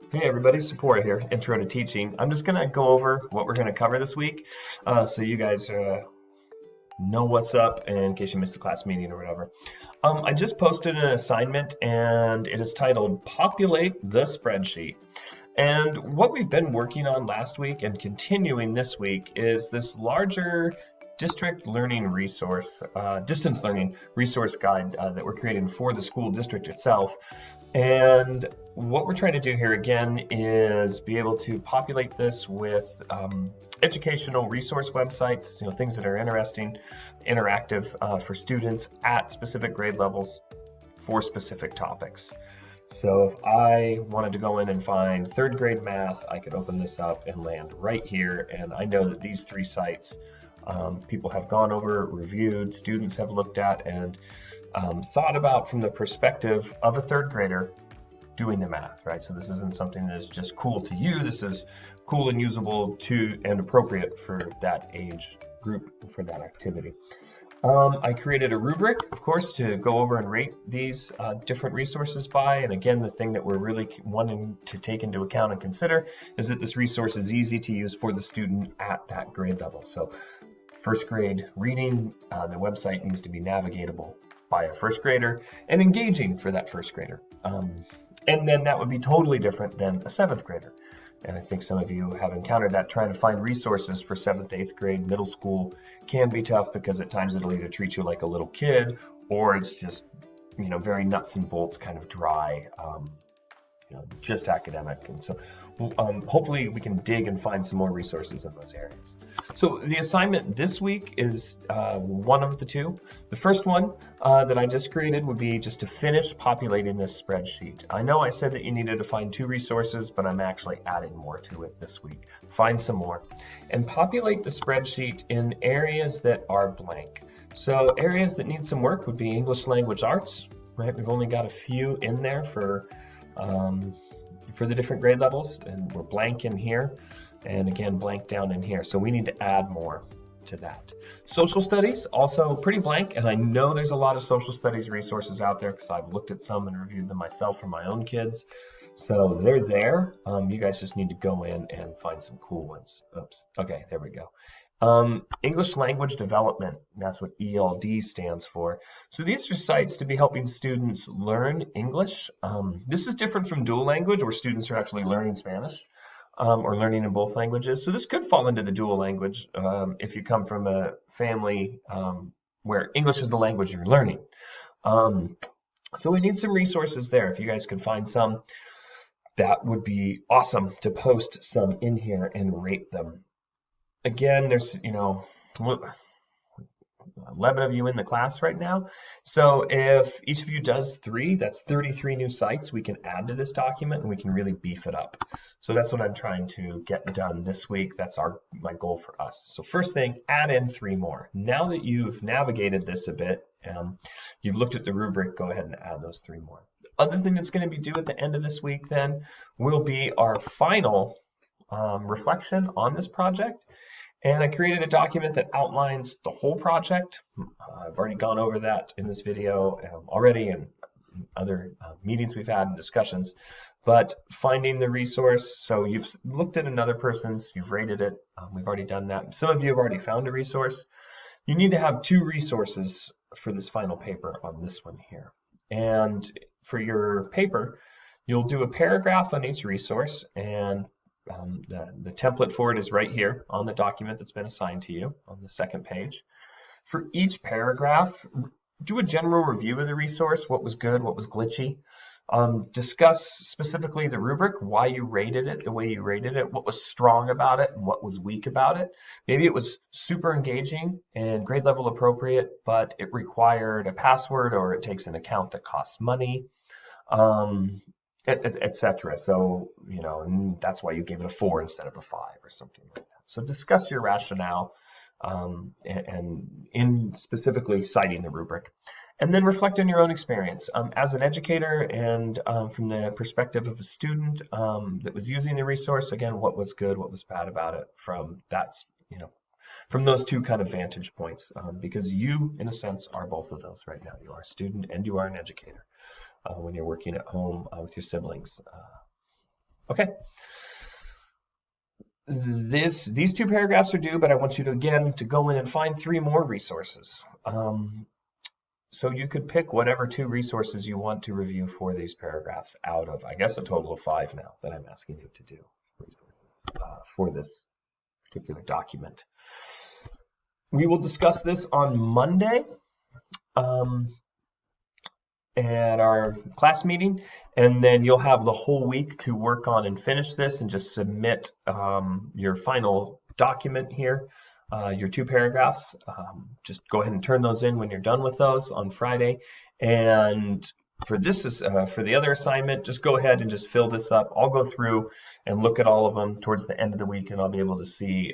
Hey everybody, Sephora here, Intro to Teaching. I'm just going to go over what we're going to cover this week so you guys know what's up in case you missed the class meeting or whatever. I just posted an assignment and it is titled Populate the Spreadsheet. And what we've been working on last week and continuing this week is this larger district learning resource, distance learning resource guide that we're creating for the school district itself. And what we're trying to do here again is be able to populate this with educational resource websites, things that are interesting, interactive for students at specific grade levels for specific topics. So if I wanted to go in and find third grade math, I could open this up and land right here. And I know that these three sites people have gone over, reviewed, students have looked at, and thought about from the perspective of a third grader doing the math, right? So this isn't something that's just cool to you. This is cool and usable to and appropriate for that age group, for that activity. I created a rubric, of course, to go over and rate these different resources by. And again, the thing that we're really wanting to take into account and consider is that this resource is easy to use for the student at that grade level. So first grade reading, the website needs to be navigatable by a first grader and engaging for that first grader. And then that would be totally different than a seventh grader. And I think some of you have encountered that. Trying to find resources for 7th, 8th grade, middle school can be tough because at times it'll either treat you like a little kid or it's just, very nuts and bolts, kind of dry, just academic. And so hopefully we can dig and find some more resources in those areas. So the assignment this week is one of the two. The first one that I just created would be just to finish populating this spreadsheet. I know I said that you needed to find 2 resources, but I'm actually adding more to it this week. Find some more and populate the spreadsheet in areas that are blank. So areas that need some work would be English language arts, right? We've only got a few in there for the different grade levels, and we're blank in here, and again blank down in here. So we need to add more to that. Social studies, also pretty blank, and I know there's a lot of social studies resources out there because I've looked at some and reviewed them myself for my own kids. So they're there. You guys just need to go in and find some cool ones. Oops. Okay, there we go. English language development, that's what ELD stands for. So these are sites to be helping students learn English. This is different from dual language where students are actually learning Spanish or learning in both languages. So this could fall into the dual language if you come from a family where English is the language you're learning. So we need some resources there. If you guys could find some, that would be awesome to post some in here and rate them. Again, there's 11 of you in the class right now. So if each of you does 3, that's 33 new sites we can add to this document and we can really beef it up. So that's what I'm trying to get done this week. That's my goal for us. So first thing, add in 3 more. Now that you've navigated this a bit, you've looked at the rubric, go ahead and add those 3 more. The other thing that's going to be due at the end of this week then will be our final reflection on this project. And I created a document that outlines the whole project. I've already gone over that in this video already and other meetings we've had and discussions. But finding the resource, so you've looked at another person's, you've rated it, we've already done that. Some of you have already found a resource. You need to have 2 resources for this final paper on this one here. And for your paper, you'll do a paragraph on each resource, and the template for it is right here on the document that's been assigned to you on the second page. For each paragraph, do a general review of the resource, what was good, what was glitchy. Discuss specifically the rubric, why you rated it the way you rated it, what was strong about it and what was weak about it. Maybe it was super engaging and grade level appropriate, but it required a password or it takes an account that costs money. Etc. So, that's why you gave it a 4 instead of a 5 or something like that. So discuss your rationale and in specifically citing the rubric. And then reflect on your own experience. As an educator and from the perspective of a student that was using the resource, again, what was good, what was bad about it from from those 2 kind of vantage points, because you, in a sense, are both of those right now. You are a student and you are an educator when you're working at home with your siblings. Okay. These two paragraphs are due, but I want you to again to go in and find 3 more resources. So you could pick whatever 2 resources you want to review for these paragraphs out of, I guess, a total of 5 now that I'm asking you to do for this particular document. We will discuss this on Monday at our class meeting, and then you'll have the whole week to work on and finish this and just submit your final document here, your 2 paragraphs. Just go ahead and turn those in when you're done with those on Friday. And for this for the other assignment, just go ahead and just fill this up. I'll go through and look at all of them towards the end of the week, and I'll be able to see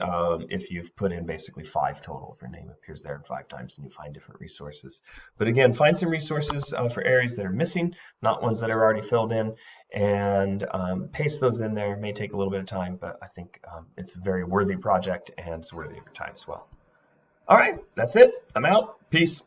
if you've put in basically 5 total. If your name appears there 5 times and you find different resources. But again, find some resources for areas that are missing, not ones that are already filled in, and paste those in there. It may take a little bit of time, but I think it's a very worthy project and it's worthy of your time as well. All right, that's it. I'm out. Peace.